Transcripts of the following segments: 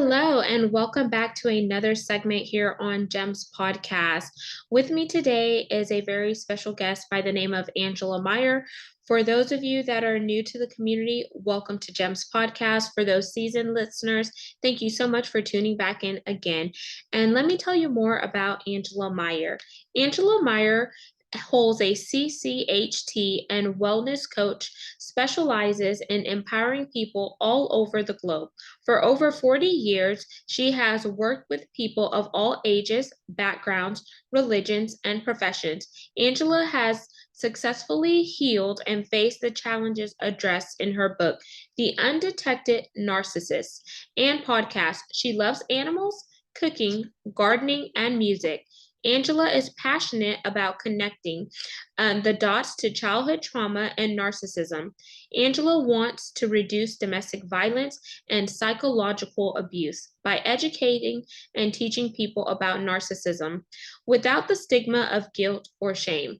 Hello, and welcome back to another segment here on GEMS podcast. With me today is a very special guest by the name of Angela Myer. For those of you that are new to the community, welcome to GEMS podcast. For those seasoned listeners, thank you so much for tuning back in again. And let me tell you more about Angela Myer. Angela Myer holds a CCHT and wellness coach, specializes in empowering people all over the globe. For over 40 years, she has worked with people of all ages, backgrounds, religions, and professions. Angela has successfully healed and faced the challenges addressed in her book, The Undetected Narcissist, and podcast. She loves animals, cooking, gardening, and music. Angela is passionate about connecting the dots to childhood trauma and narcissism. Angela wants to reduce domestic violence and psychological abuse by educating and teaching people about narcissism without the stigma of guilt or shame.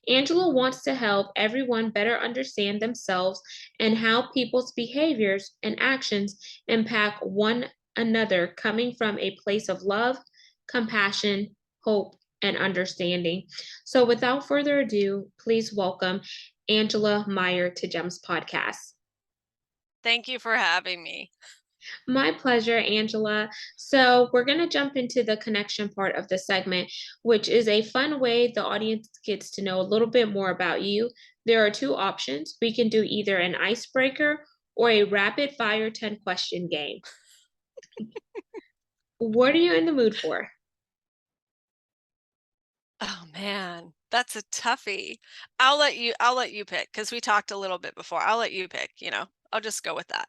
Angela wants to help everyone better understand themselves and how people's behaviors and actions impact one another, coming from a place of love, compassion, hope, and understanding. So, without further ado, please welcome Angela Myer to GEMS Podcast. Thank you for having me. My pleasure, Angela. So, we're going to jump into the connection part of the segment, which is a fun way the audience gets to know a little bit more about you. There are two options. We can do either an icebreaker or a rapid fire 10-question game. What are you in the mood for? Oh man, that's a toughie. I'll let you pick because we talked a little bit before. I'll let you pick, I'll just go with that.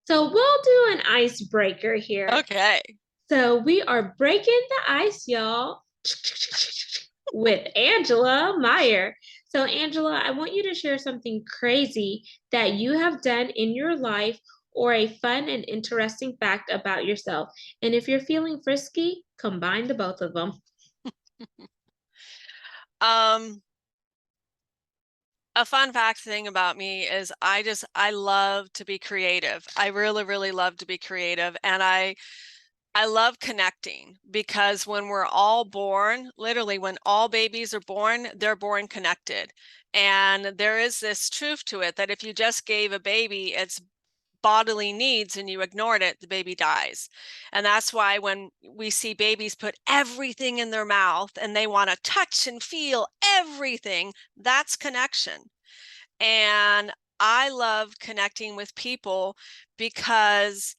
So, we'll do an icebreaker here. Okay. So, we are breaking the ice, y'all, with Angela Myer. So, Angela, I want you to share something crazy that you have done in your life or a fun and interesting fact about yourself. And if you're feeling frisky, combine the both of them. A fun fact thing about me is I love to be creative. I really, really love to be creative. And I love connecting because when we're all born, literally when all babies are born, they're born connected. And there is this truth to it that if you just gave a baby its bodily needs and you ignored it, the baby dies. And that's why when we see babies put everything in their mouth and they want to touch and feel everything, that's connection. And I love connecting with people because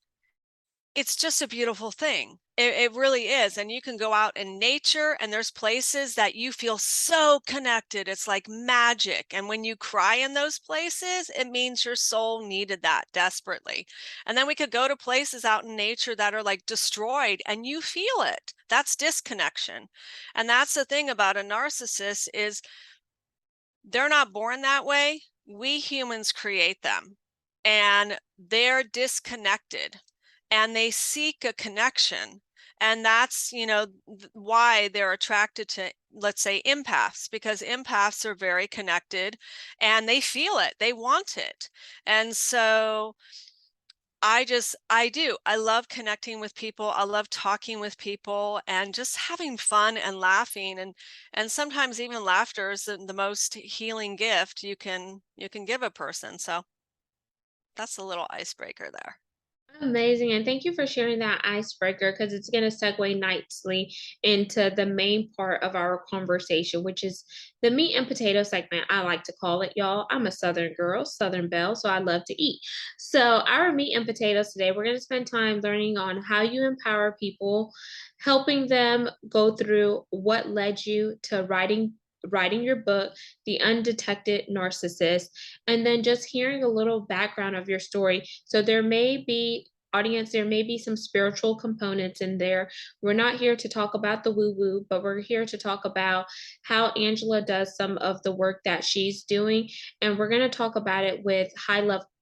it's just a beautiful thing. It really is. And you can go out in nature and there's places that you feel so connected. It's like magic. And when you cry in those places, it means your soul needed that desperately. And then we could go to places out in nature that are like destroyed and you feel it. That's disconnection. And that's the thing about a narcissist is they're not born that way. We humans create them and they're disconnected and they seek a connection. And that's, why they're attracted to, let's say, empaths, because empaths are very connected and they feel it, they want it. And so I love connecting with people. I love talking with people and just having fun and laughing. And sometimes even laughter is the most healing gift you can give a person. So that's a little icebreaker there. Amazing. And thank you for sharing that icebreaker because it's going to segue nicely into the main part of our conversation, which is the meat and potato segment. I like to call it, y'all. I'm a Southern girl, Southern belle, so I love to eat. So, our meat and potatoes today, we're going to spend time learning on how you empower people, helping them go through what led you to writing your book, The Undetected Narcissist, and then just hearing a little background of your story. So there may be there may be some spiritual components in there. We're not here to talk about the woo-woo, but we're here to talk about how Angela does some of the work that she's doing. And we're going to talk about it with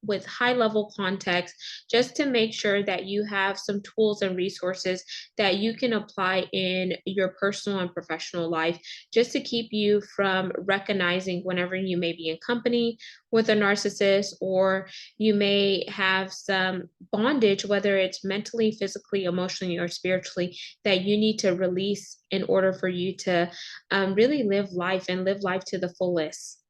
with high level context, just to make sure that you have some tools and resources that you can apply in your personal and professional life, just to keep you from recognizing whenever you may be in company with a narcissist, or you may have some bondage, whether it's mentally, physically, emotionally, or spiritually, that you need to release in order for you to really live life and live life to the fullest.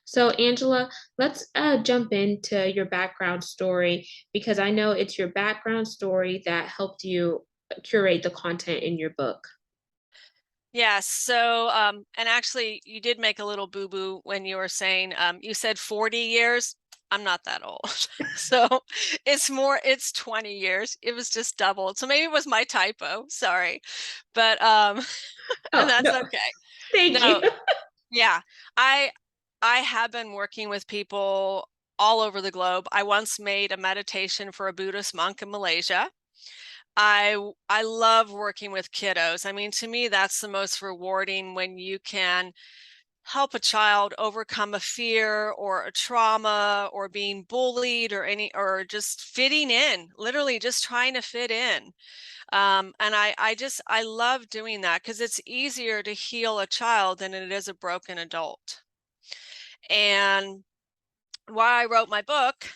So, Angela, let's jump into your background story, because I know it's your background story that helped you curate the content in your book. Yeah, so and actually you did make a little boo-boo when you were saying you said 40 years. I'm not that old. So it's 20 years. It was just doubled. So maybe it was my typo. Sorry. But and Oh, that's no, okay. thank you. No, yeah. I I have been working with people all over the globe. I once made a meditation for a Buddhist monk in Malaysia. I love working with kiddos. I mean, to me, that's the most rewarding, when you can help a child overcome a fear or a trauma or being bullied or just fitting in, literally just trying to fit in. And I love doing that, because it's easier to heal a child than it is a broken adult. And why I wrote my book,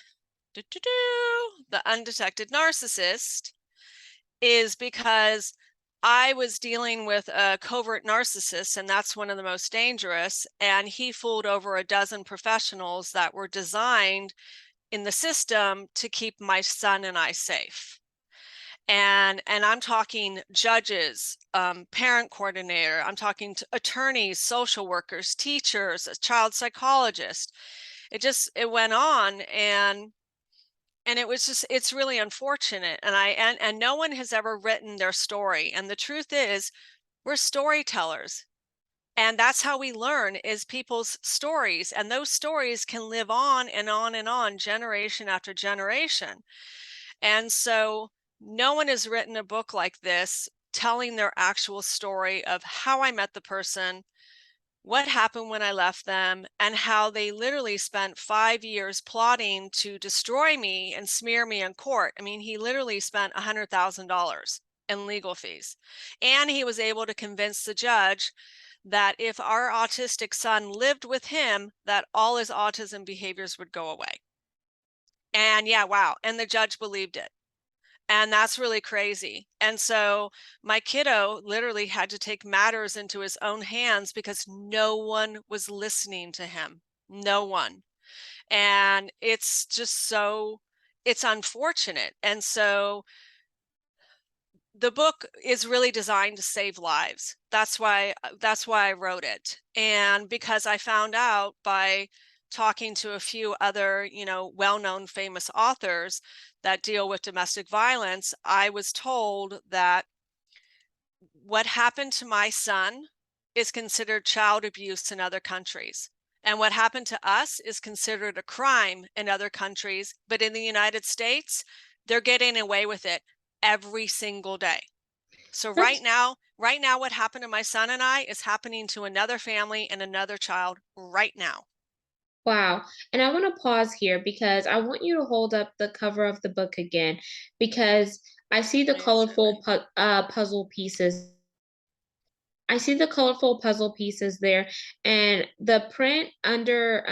The Undetected Narcissist, is because I was dealing with a covert narcissist, and that's one of the most dangerous. And he fooled over a dozen professionals that were designed in the system to keep my son and I safe. And I'm talking judges, parent coordinator, I'm talking to attorneys, social workers, teachers, a child psychologist. It went on, and it was just, it's really unfortunate. And no one has ever written their story. And the truth is, we're storytellers. And that's how we learn, is people's stories. And those stories can live on and on and on, generation after generation. And so no one has written a book like this telling their actual story of how I met the person, what happened when I left them, and how they literally spent 5 years plotting to destroy me and smear me in court. I mean, he literally spent $100,000 in legal fees. And he was able to convince the judge that if our autistic son lived with him, that all his autism behaviors would go away. And yeah, wow. And the judge believed it. And that's really crazy. And so my kiddo literally had to take matters into his own hands, because no one was listening to him. No one. And it's just so, it's unfortunate. And so the book is really designed to save lives. That's why I wrote it. And because I found out by talking to a few other, well-known famous authors that deal with domestic violence, I was told that what happened to my son is considered child abuse in other countries. And what happened to us is considered a crime in other countries. But in the United States, they're getting away with it every single day. So right That's now, what happened to my son and I is happening to another family and another child right now. wow. And I want to pause here, because I want you to hold up the cover of the book again, because I see the Please. colorful puzzle pieces. I see the colorful puzzle pieces there, and the print under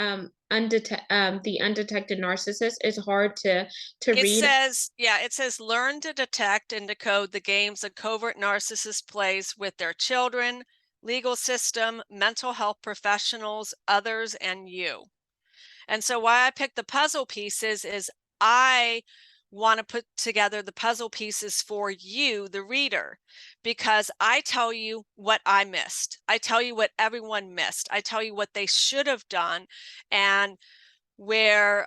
the undetected narcissist is hard to It read. says, yeah, it says learn to detect and decode the games a covert narcissist plays with their children, legal system, mental health professionals, others, and you. And so why I picked the puzzle pieces is I want to put together the puzzle pieces for you, the reader, because I tell you what I missed. I tell you what everyone missed. I tell you what they should have done, and where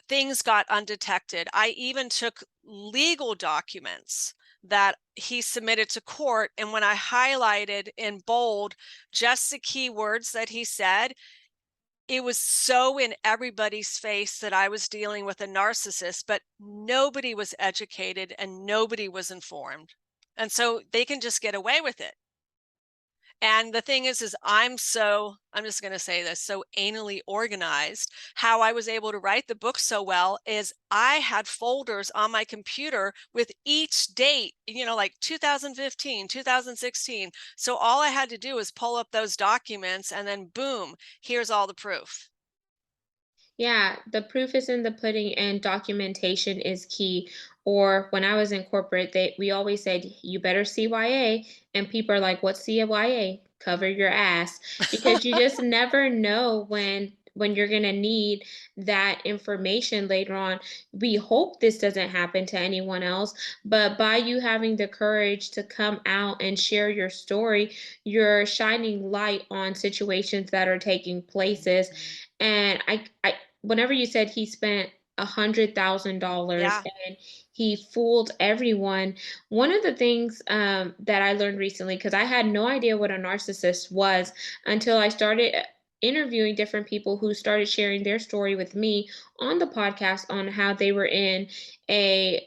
things got undetected. I even took legal documents that he submitted to court, and when I highlighted in bold just the key words that he said, it was so in everybody's face that I was dealing with a narcissist, but nobody was educated and nobody was informed. And so they can just get away with it. And the thing is I'm just going to say this, so anally organized. How I was able to write the book so well is I had folders on my computer with each date, like 2015, 2016. So all I had to do was pull up those documents and then boom, here's all the proof. Yeah, the proof is in the pudding and documentation is key. Or when I was in corporate, we always said you better CYA, and people are like, "What's CYA?" Cover your ass, because you just never know when you're gonna need that information later on. We hope this doesn't happen to anyone else, but by you having the courage to come out and share your story, you're shining light on situations that are taking places. And I whenever you said he spent $100,000 Yeah. and he fooled everyone, one of the things that I learned recently, because I had no idea what a narcissist was until I started interviewing different people who started sharing their story with me on the podcast on how they were in a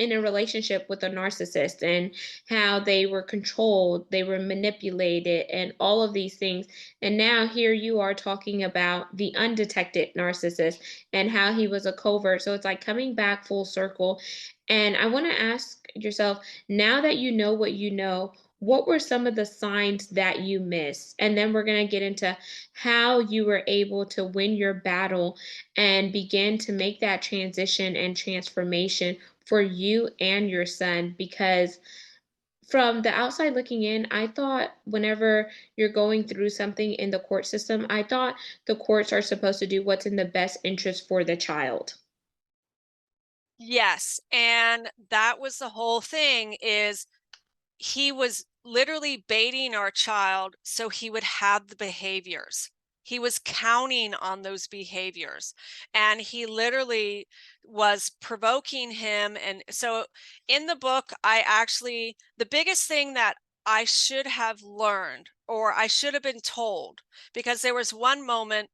relationship with a narcissist, and how they were controlled, they were manipulated, and all of these things. And now here you are talking about the undetected narcissist and how he was a covert. So it's like coming back full circle. And I want to ask yourself, now that you know what you know, what were some of the signs that you missed? And then we're going to get into how you were able to win your battle and begin to make that transition and transformation for you and your son. Because from the outside looking in, I thought whenever you're going through something in the court system, I thought the courts are supposed to do what's in the best interest for the child. Yes, and that was the whole thing is he was literally baiting our child so he would have the behaviors. He was counting on those behaviors, and he literally was provoking him. And so in the book, the biggest thing that I should have learned, or I should have been told, because there was one moment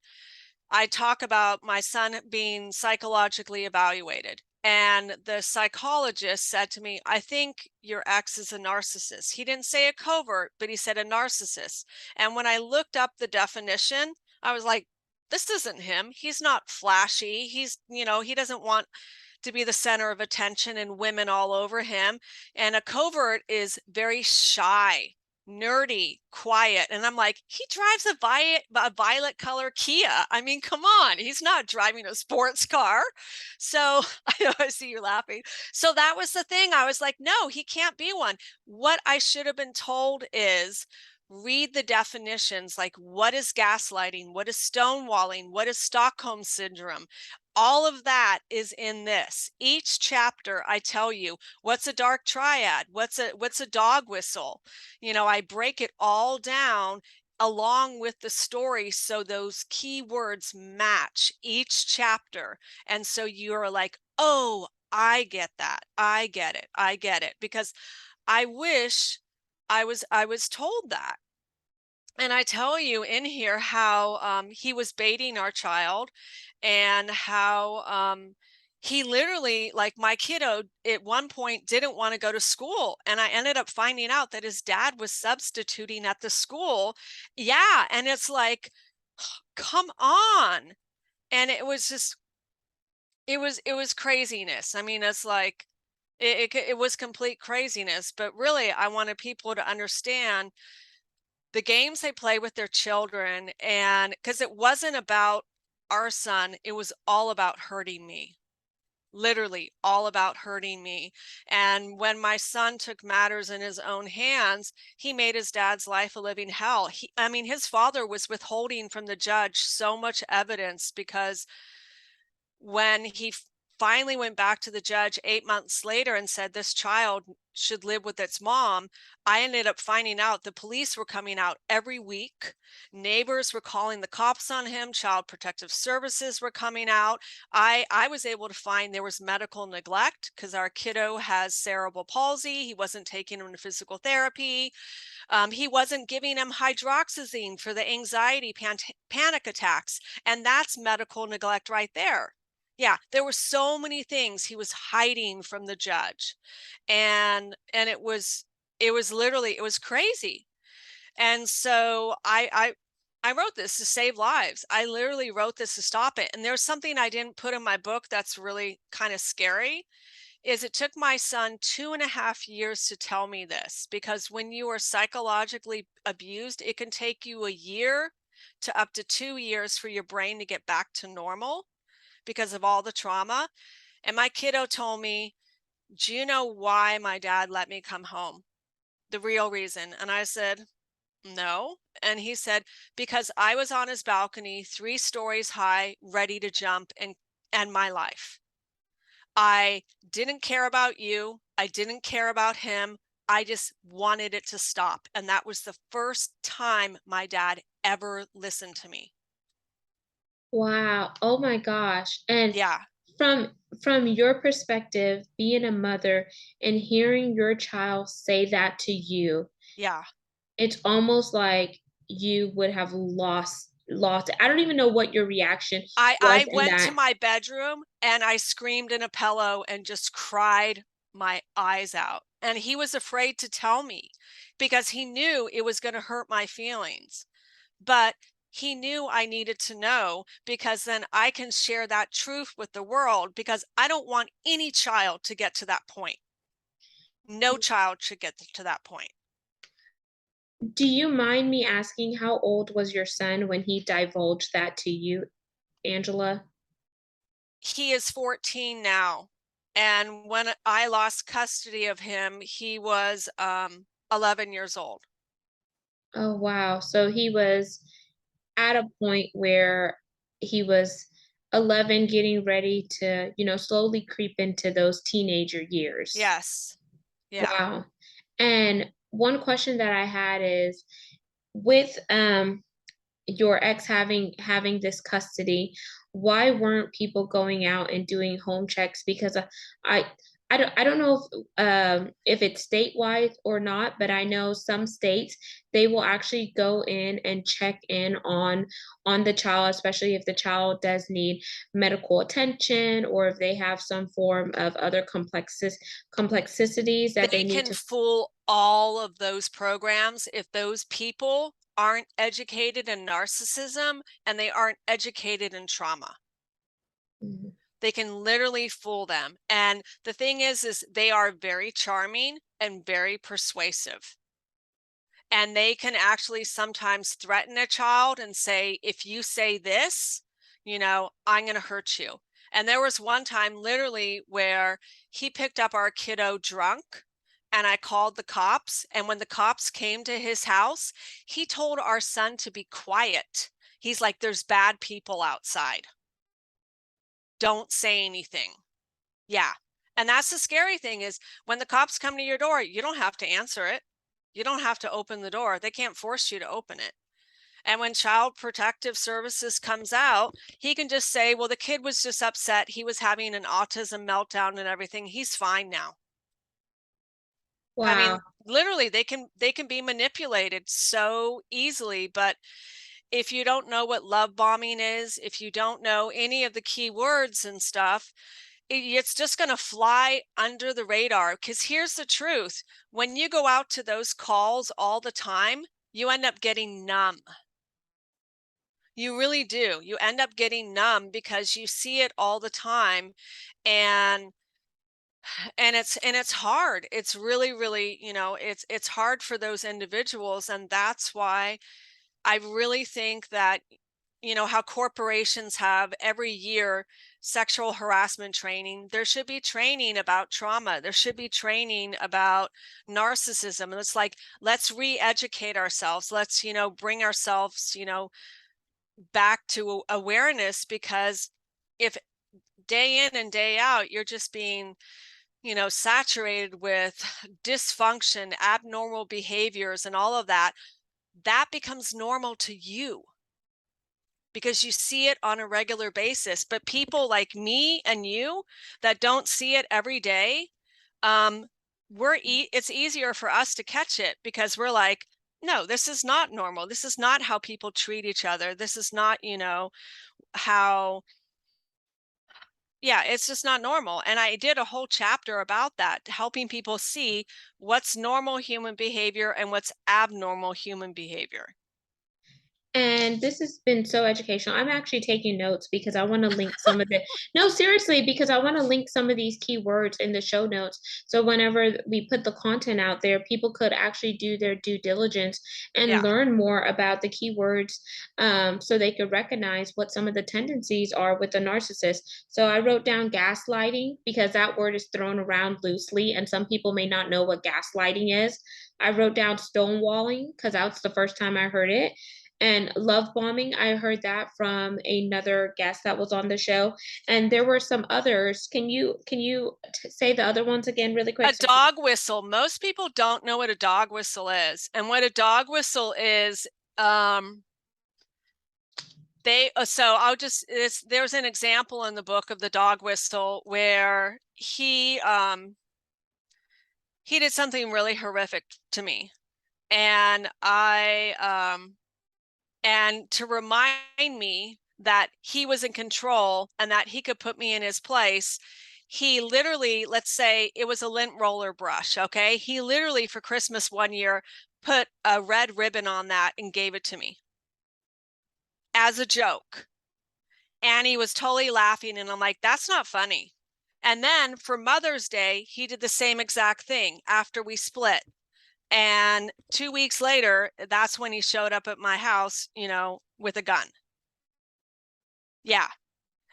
I talk about my son being psychologically evaluated. And the psychologist said to me, I think your ex is a narcissist. He didn't say a covert, but he said a narcissist. And when I looked up the definition, I was like, this isn't him. He's not flashy. He doesn't want to be the center of attention and women all over him. And a covert is very shy, nerdy, quiet. And I'm like, he drives a violet color Kia. I mean, come on, he's not driving a sports car. So I know I see you laughing. So that was the thing. I was like, no, he can't be one. What I should have been told is read the definitions, like what is gaslighting, what is stonewalling, what is Stockholm syndrome. All of that is in this. Each chapter I tell you what's a dark triad, what's a dog whistle. I break it all down along with the story so those key words match each chapter. And so you're like, oh, I get that. I get it. I get it. Because I wish I was told that. And I tell you in here how he was baiting our child, and how he literally, like my kiddo at one point didn't want to go to school. And I ended up finding out that his dad was substituting at the school. Yeah. And it's like, come on. And it was just, it was craziness. I mean, it's like, it was complete craziness. But really, I wanted people to understand the games they play with their children. And because it wasn't about our son, it was all about hurting me, literally all about hurting me. And when my son took matters in his own hands, he made his dad's life a living hell. I mean, his father was withholding from the judge so much evidence, because when he finally went back to the judge 8 months later and said this child should live with its mom, I ended up finding out the police were coming out every week. Neighbors were calling the cops on him. Child Protective Services were coming out. I was able to find there was medical neglect because our kiddo has cerebral palsy. He wasn't taking him to physical therapy. He wasn't giving him hydroxyzine for the anxiety panic attacks. And that's medical neglect right there. Yeah, there were so many things he was hiding from the judge. And it was literally, it was crazy. And so I wrote this to save lives. I literally wrote this to stop it. And there's something I didn't put in my book that's really kind of scary, is it took my son 2.5 years to tell me this, because when you are psychologically abused, it can take you a year to up to 2 years for your brain to get back to normal because of all the trauma. And my kiddo told me, do you know why my dad let me come home? The real reason. And I said, no. And he said, because I was on his balcony, 3 stories high, ready to jump and end my life. I didn't care about you. I didn't care about him. I just wanted it to stop. And that was the first time my dad ever listened to me. Wow. Oh my gosh. And Yeah. from from your perspective, being a mother and hearing your child say that to you, Yeah. it's almost like you would have lost it. I don't even know what your reaction was I in went to that. my bedroom and I screamed in a pillow and just cried my eyes out. And he was afraid to tell me because he knew it was going to hurt my feelings. But he knew I needed to know, because then I can share that truth with the world, because I don't want any child to get to that point. No child should get to that point. Do you mind me asking how old was your son when he divulged that to you, Angela? He is 14 now. And when I lost custody of him, he was 11 years old. Oh, wow. So he was at a point where he was 11 getting ready to, slowly creep into those teenager years. Yes. Yeah. Wow. And one question that I had is with your ex having this custody, why weren't people going out and doing home checks? Because I I don't know if it's statewide or not, but I know some states they will actually go in and check in on the child, especially if the child does need medical attention or if they have some form of other complexities that they They need can to. fool all of those programs if those people aren't educated in narcissism and they aren't educated in trauma. Mhm. They can literally fool them. And the thing is they are very charming and very persuasive. And they can actually sometimes threaten a child and say, if you say this, I'm going to hurt you. And there was one time literally where he picked up our kiddo drunk and I called the cops. And when the cops came to his house, he told our son to be quiet. He's like, there's bad people outside. Don't say anything. Yeah. And that's the scary thing, is when the cops come to your door, you don't have to answer it. You don't have to open the door. They can't force you to open it. And when Child Protective Services comes out, he can just say, well, the kid was just upset. He was having an autism meltdown and everything. He's fine now. I Wow. mean, literally they can be manipulated so easily. But if you don't know what love bombing is, if you don't know any of the key words and stuff, it's just going to fly under the radar. Because here's the truth: when you go out to those calls all the time, you end up getting numb. You really do. You end up getting numb because you see it all the time. and it's hard. It's really, really, it's hard for those individuals. And that's why I really think that, how corporations have every year sexual harassment training. There should be training about trauma. There should be training about narcissism. And it's like, let's re-educate ourselves. Let's, bring ourselves, back to awareness. Because if day in and day out, you're just being, saturated with dysfunction, abnormal behaviors, and all of that, that becomes normal to you because you see it on a regular basis. But people like me and you that don't see it every day, it's easier for us to catch it because we're like, no, this is not normal. This is not how people treat each other. This is not, how Yeah, it's just not normal. And I did a whole chapter about that, helping people see what's normal human behavior and what's abnormal human behavior. And this has been so educational. I'm actually taking notes because I want to link some of the no, seriously, because I want to link some of these keywords in the show notes. So whenever we put the content out there, people could actually do their due diligence and Yeah. learn more about the keywords, so they could recognize what some of the tendencies are with the narcissist. So I wrote down gaslighting because that word is thrown around loosely, and some people may not know what gaslighting is. I wrote down stonewalling because that's the first time I heard it, and love bombing. I heard that from another guest that was on the show, and there were some others. Can you say the other ones again really quick? A dog whistle. Most people don't know what a dog whistle is. And what a dog whistle is, so I'll just, there's an example in the book of the dog whistle where he did something really horrific to me. And and to remind me that he was in control and that he could put me in his place, he literally, let's say it was a lint roller brush, okay? He literally for Christmas one year put a red ribbon on that and gave it to me as a joke. And he was totally laughing, and I'm like, that's not funny. And then for Mother's Day, he did the same exact thing after we split. And 2 weeks later, that's when he showed up at my house, with a gun. Yeah.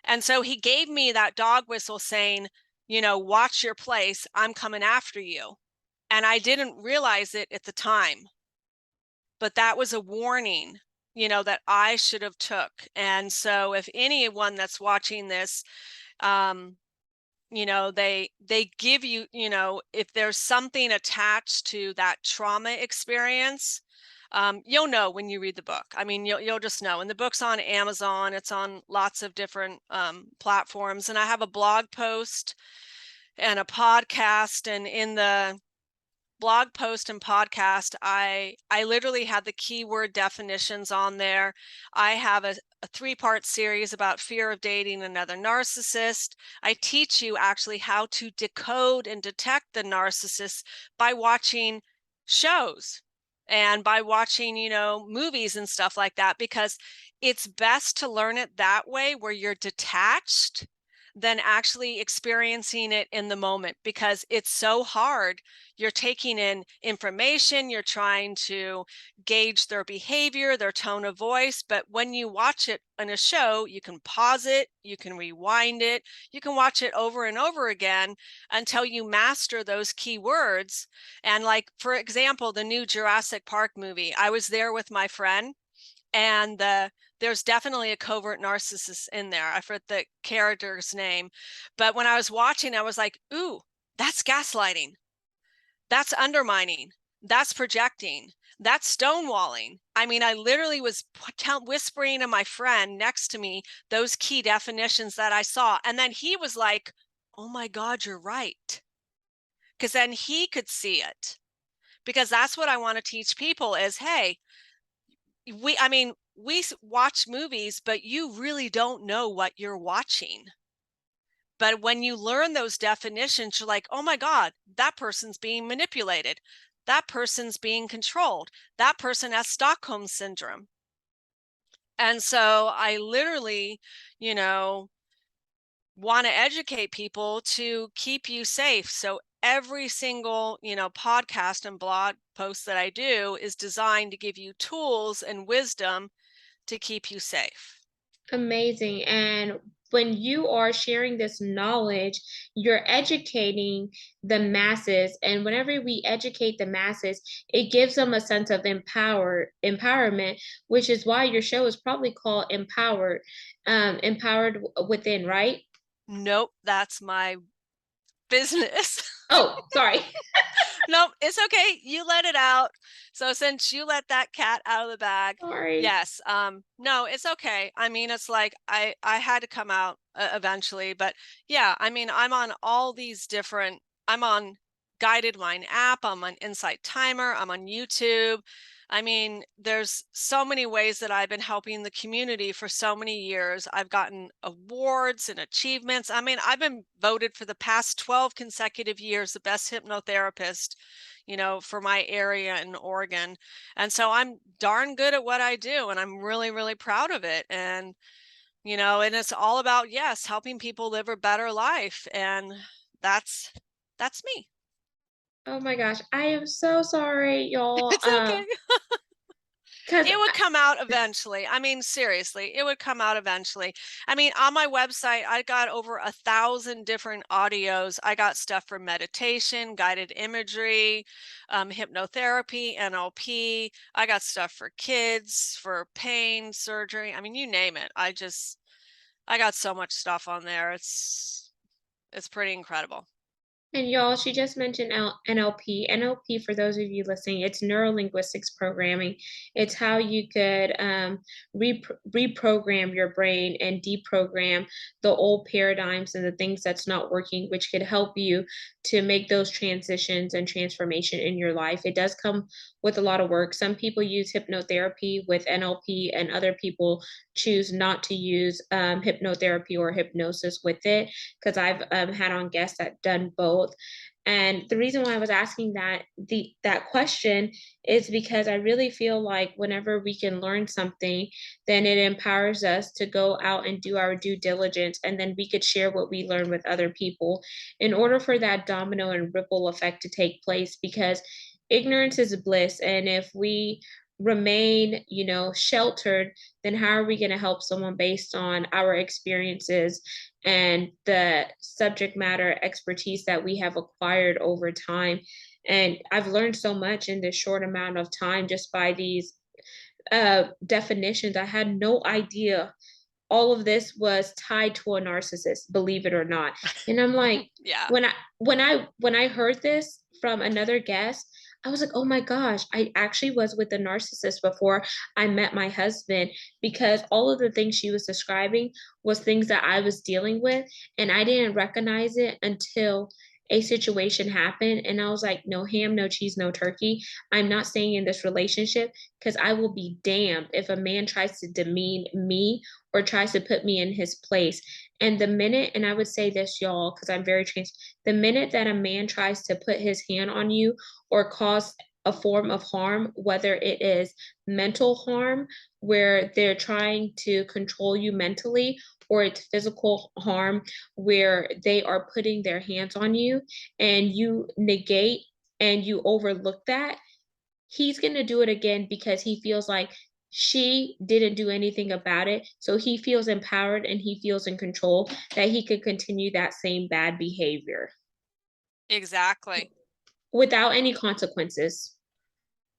And so he gave me that dog whistle saying, watch your place. I'm coming after you. And I didn't realize it at the time, but that was a warning, that I should have took. And so if anyone that's watching this, they give you, if there's something attached to that trauma experience, you'll know when you read the book. I mean, you'll just know. And the book's on Amazon. It's on lots of different platforms. And I have a blog post and a podcast. And in the blog post and podcast, I literally had the keyword definitions on there. I have a 3-part series about fear of dating another narcissist. I teach you actually how to decode and detect the narcissist by watching shows and by watching, movies and stuff like that, because it's best to learn it that way where you're detached than actually experiencing it in the moment, because it's so hard. You're taking in information, you're trying to gauge their behavior, their tone of voice. But when you watch it in a show, you can pause it, you can rewind it, you can watch it over and over again until you master those key words. And like, for example, the new Jurassic Park movie, I was there with my friend, and there's definitely a covert narcissist in there. I forget the character's name, but when I was watching, I was like, ooh, that's gaslighting. That's undermining. That's projecting. That's stonewalling. I mean, I literally was whispering to my friend next to me those key definitions that I saw. And then he was like, oh my God, you're right. Because then he could see it. Because that's what I want to teach people is, hey, we watch movies, but you really don't know what you're watching. But when you learn those definitions, you're like, oh my God, that person's being manipulated. That person's being controlled. That person has Stockholm syndrome. And so I literally, want to educate people to keep you safe. So every single, podcast and blog post that I do is designed to give you tools and wisdom to keep you safe. Amazing. And when you are sharing this knowledge, you're educating the masses. And whenever we educate the masses, it gives them a sense of empowerment, which is why your show is probably called Empowered Within, right? Nope, that's my business. Oh, sorry. Nope, it's okay. You let it out. So since you let that cat out of the bag, Sorry. yes. No, it's okay. I mean, it's like I had to come out eventually, but yeah, I mean, I'm on Guided Mind app, I'm on Insight Timer, I'm on YouTube. I mean, there's so many ways that I've been helping the community for so many years. I've gotten awards and achievements. I mean, I've been voted for the past 12 consecutive years the best hypnotherapist, for my area in Oregon. And so I'm darn good at what I do, and I'm really, really proud of it. And, and it's all about, yes, helping people live a better life. And that's me. Oh my gosh, I am so sorry, y'all. It's okay. Cause It would come out eventually. I mean, seriously, it would come out eventually. I mean, on my website, I got over 1,000 different audios. I got stuff for meditation, guided imagery, hypnotherapy, NLP. I got stuff for kids, for pain, surgery. I mean, you name it. I got so much stuff on there. It's pretty incredible. And y'all, she just mentioned NLP. NLP, for those of you listening, it's neurolinguistics programming. It's how you could reprogram your brain and deprogram the old paradigms and the things that's not working, which could help you to make those transitions and transformation in your life. It does come with a lot of work. Some people use hypnotherapy with NLP, and other people choose not to use hypnotherapy or hypnosis with it, because I've had on guests that done both. And the reason why I was asking that question is because I really feel like whenever we can learn something, then it empowers us to go out and do our due diligence, and then we could share what we learn with other people in order for that domino and ripple effect to take place. Because ignorance is bliss, and if we remain sheltered, then how are we going to help someone based on our experiences and the subject matter expertise that we have acquired over time? And I've learned so much in this short amount of time just by these definitions. I had no idea all of this was tied to a narcissist, believe it or not. And I'm like, Yeah. when I heard this from another guest, I was like, oh my gosh, I actually was with a narcissist before I met my husband, because all of the things she was describing was things that I was dealing with, and I didn't recognize it until a situation happened. And I was like, no ham, no cheese, no turkey. I'm not staying in this relationship, because I will be damned if a man tries to demean me or tries to put me in his place. And the minute, and I would say this, y'all, because I'm very the minute that a man tries to put his hand on you or cause a form of harm, whether it is mental harm, where they're trying to control you mentally, or it's physical harm, where they are putting their hands on you and you negate and you overlook that, he's going to do it again, because he feels like she didn't do anything about it. So he feels empowered and he feels in control that he could continue that same bad behavior Exactly. without any consequences.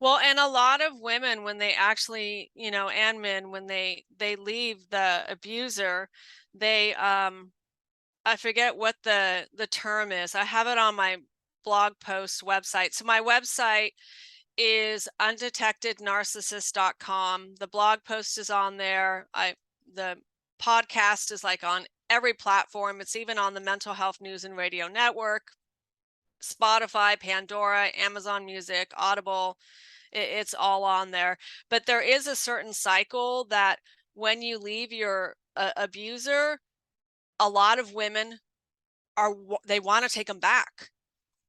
Well, and a lot of women, when they actually, and men, when they leave the abuser, they I forget what the term is. I have it on my blog post website. So my website is undetectednarcissist.com. The blog post is on there. The podcast is like on every platform. It's even on the Mental Health News and Radio Network, Spotify, Pandora, Amazon Music, Audible. It's all on there. But there is a certain cycle that when you leave your abuser, a lot of women they want to take them back.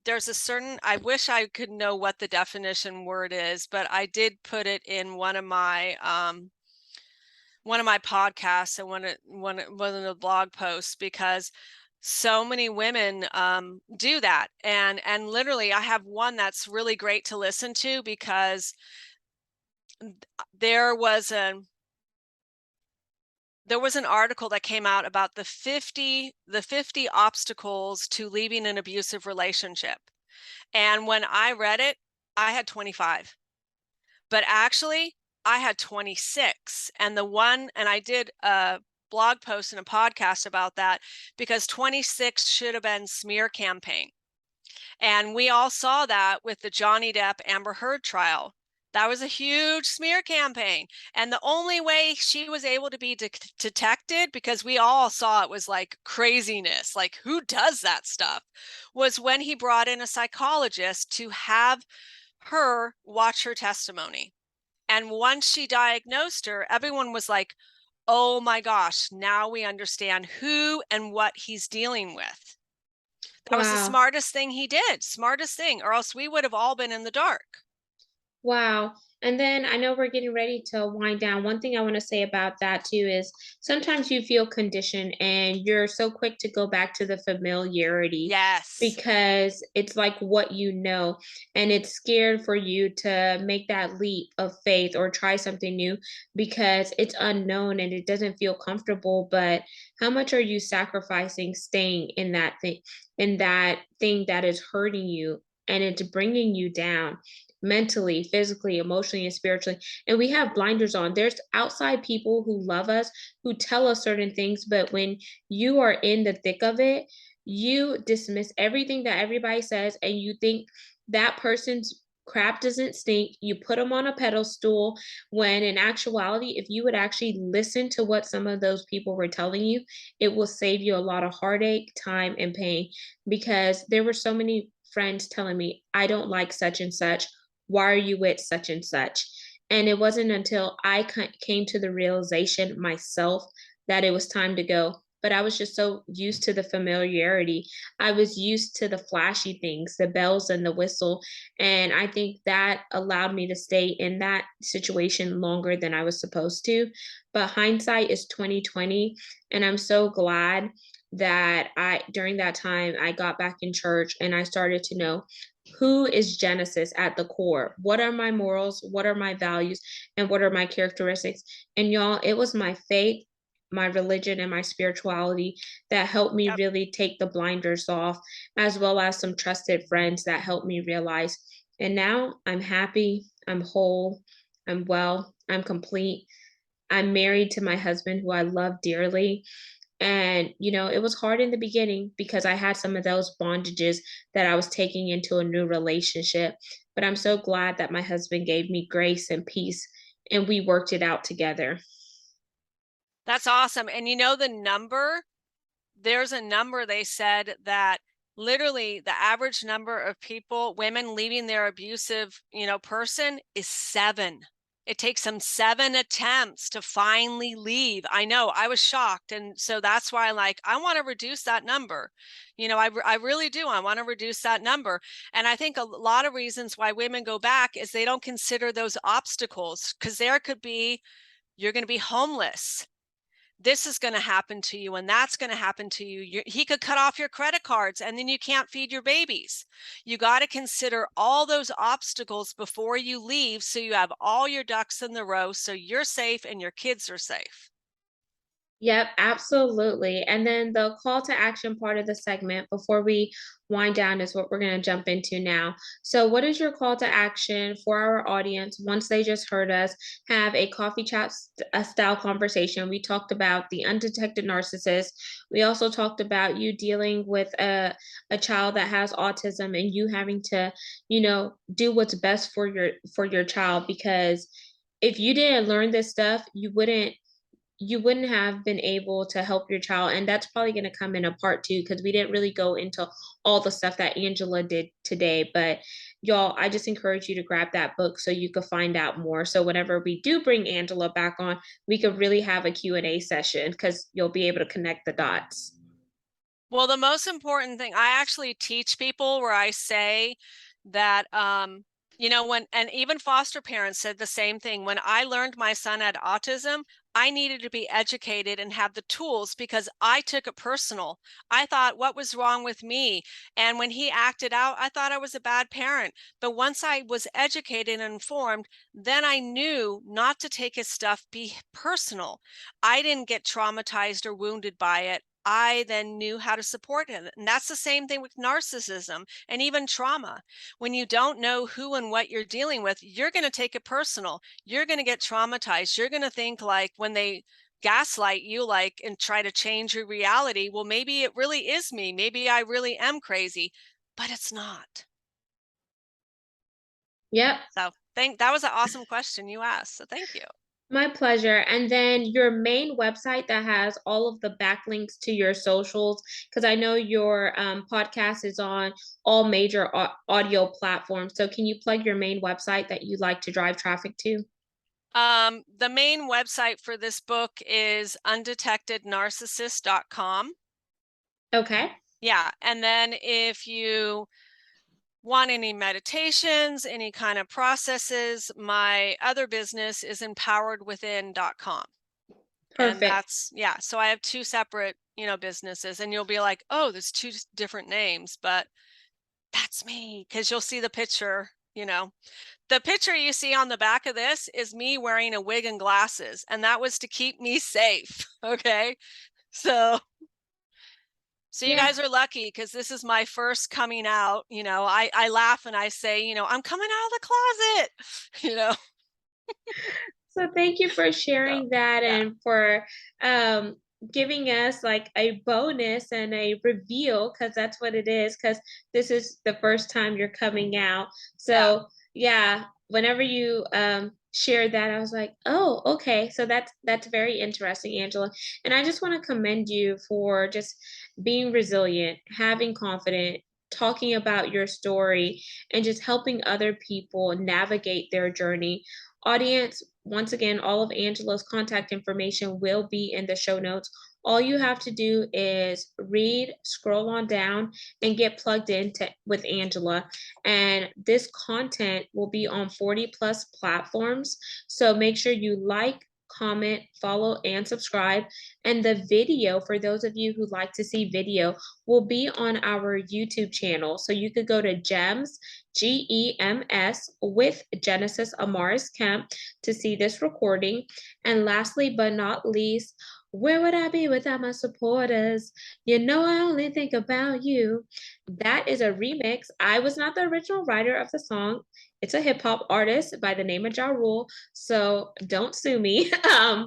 There's a certain, I wish I could know what the definition word is, but I did put it in one of my podcasts and one of the blog posts, because so many women do that. And literally I have one that's really great to listen to, because there was an article that came out about the 50 obstacles to leaving an abusive relationship. And when I read it, I had 25. But actually, I had 26. And I did a blog post and a podcast about that, because 26 should have been smear campaign. And we all saw that with the Johnny Depp Amber Heard trial. That was a huge smear campaign. And the only way she was able to be detected, because we all saw it was like craziness, like who does that stuff, was when he brought in a psychologist to have her watch her testimony. And once she diagnosed her, everyone was like, oh my gosh, now we understand who and what he's dealing with. That was the Wow. smartest thing he did, smartest thing, or else we would have all been in the dark. Wow. And then I know we're getting ready to wind down. One thing I want to say about that too is sometimes you feel conditioned and you're so quick to go back to the familiarity Yes. because it's like what you know, and it's scared for you to make that leap of faith or try something new because it's unknown and it doesn't feel comfortable. But how much are you sacrificing staying in that thing that is hurting you and it's bringing you down? Mentally, physically, emotionally, and spiritually. And we have blinders on. There's outside people who love us, who tell us certain things, but when you are in the thick of it, you dismiss everything that everybody says and you think that person's crap doesn't stink. You put them on a pedestal when in actuality, if you would actually listen to what some of those people were telling you, it will save you a lot of heartache, time, and pain because there were so many friends telling me, I don't like such and such, why are you with such and such? And it wasn't until I came to the realization myself that it was time to go. But I was just so used to the familiarity. I was used to the flashy things, the bells and the whistle. And I think that allowed me to stay in that situation longer than I was supposed to. But hindsight is 2020. And I'm so glad that I during that time I got back in church and I started to know who is Genesis at the core? What are my morals? What are my values? And what are my characteristics? And y'all, it was my faith, my religion, and my spirituality that helped me Yep. really take the blinders off, as well as some trusted friends that helped me realize. And now I'm happy, I'm whole, I'm well, I'm complete. I'm married to my husband who I love dearly. And, it was hard in the beginning because I had some of those bondages that I was taking into a new relationship. But I'm so glad that my husband gave me grace and peace and we worked it out together. That's awesome. And you know the number? There's a number they said that literally the average number of people, women leaving their abusive, person is 7. It takes them 7 attempts to finally leave. I know, I was shocked. And so that's why I want to reduce that number. I really do. I want to reduce that number. And I think a lot of reasons why women go back is they don't consider those obstacles, because there could be, you're going to be homeless, this is going to happen to you and that's going to happen to you. He could cut off your credit cards and then you can't feed your babies. You got to consider all those obstacles before you leave so you have all your ducks in the row so you're safe and your kids are safe. Yep, absolutely. And then the call to action part of the segment before we wind down is what we're going to jump into now. So, what is your call to action for our audience once they just heard us have a coffee chat style conversation? We talked about the undetected narcissist. We also talked about you dealing with a child that has autism and you having to, do what's best for your child because if you didn't learn this stuff, you wouldn't have been able to help your child. And that's probably going to come in a part two because we didn't really go into all the stuff that Angela did today. But y'all, I just encourage you to grab that book so you could find out more. So whenever we do bring Angela back on, we could really have a Q&A session because you'll be able to connect the dots. Well, the most important thing, I actually teach people where I say that, and even foster parents said the same thing. When I learned my son had autism, I needed to be educated and have the tools because I took it personal. I thought, what was wrong with me? And when he acted out, I thought I was a bad parent. But once I was educated and informed, then I knew not to take his stuff be personal. I didn't get traumatized or wounded by it. I then knew how to support him. And that's the same thing with narcissism and even trauma. When you don't know who and what you're dealing with, you're going to take it personal. You're going to get traumatized. You're going to think like when they gaslight you, like, and try to change your reality, well, maybe it really is me. Maybe I really am crazy, but it's not. Yep. So That was an awesome question you asked. So thank you. My pleasure. And then your main website that has all of the backlinks to your socials, because I know your podcast is on all major audio platforms. So can you plug your main website that you like to drive traffic to? The main website for this book is undetectednarcissist.com. Okay. Yeah. And then if you want any meditations, any kind of processes, my other business is empoweredwithin.com. And Perfect. that's, yeah. So I have two separate, businesses, and you'll be like, oh, there's two different names, but that's me. Cause you'll see the picture, the picture you see on the back of this is me wearing a wig and glasses, and that was to keep me safe. Okay. So you Yeah. guys are lucky because this is my first coming out. I laugh and I say, I'm coming out of the closet, you know. So thank you for So sharing that yeah. and for um, giving us like a bonus and a reveal, because that's what it is, because this is the first time you're coming out. Yeah. So yeah, whenever you shared that, I was like, oh, okay. So that's very interesting, Angela. And I just want to commend you for just being resilient, having confidence, talking about your story, and just helping other people navigate their journey. Audience, once again, all of Angela's contact information will be in the show notes. All you have to do is read, scroll on down, and get plugged into with Angela. And this content will be on 40 plus platforms. So make sure you like, comment, follow, and subscribe. And the video, for those of you who like to see video, will be on our YouTube channel. So you could go to GEMS, GEMS, with Genesis Amaris Kemp to see this recording. And lastly, but not least, where would I be without my supporters? You know, I only think about you. That is a remix. I was not the original writer of the song. It's a hip hop artist by the name of Ja Rule. So don't sue me. I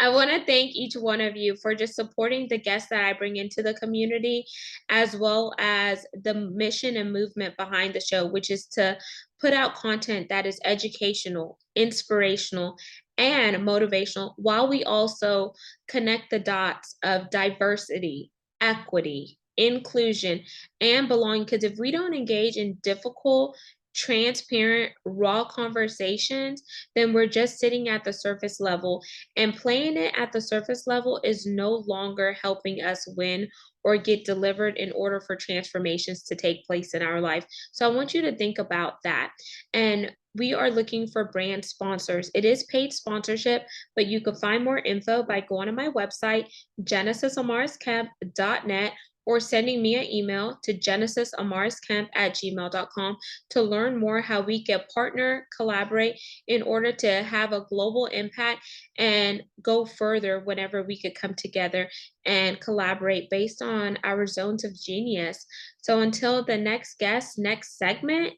want to thank each one of you for just supporting the guests that I bring into the community, as well as the mission and movement behind the show, which is to put out content that is educational, inspirational, and motivational, while we also connect the dots of diversity, equity, inclusion, and belonging. Because if we don't engage in difficult, transparent, raw conversations, then we're just sitting at the surface level, and playing it at the surface level is no longer helping us win or get delivered in order for transformations to take place in our life. So I want you to think about that. And we are looking for brand sponsors. It is paid sponsorship, but you can find more info by going to my website, genesisamariscamp.net, or sending me an email to genesisamariscamp@gmail.com to learn more how we can partner, collaborate in order to have a global impact and go further whenever we could come together and collaborate based on our zones of genius. So until the next guest, next segment,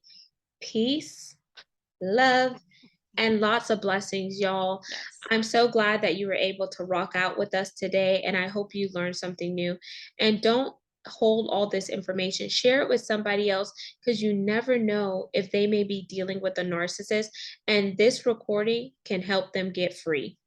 peace, love, and lots of blessings, y'all. Yes. I'm so glad that you were able to rock out with us today, and I hope you learned something new. And don't hold all this information, share it with somebody else, because you never know if they may be dealing with a narcissist, and this recording can help them get free.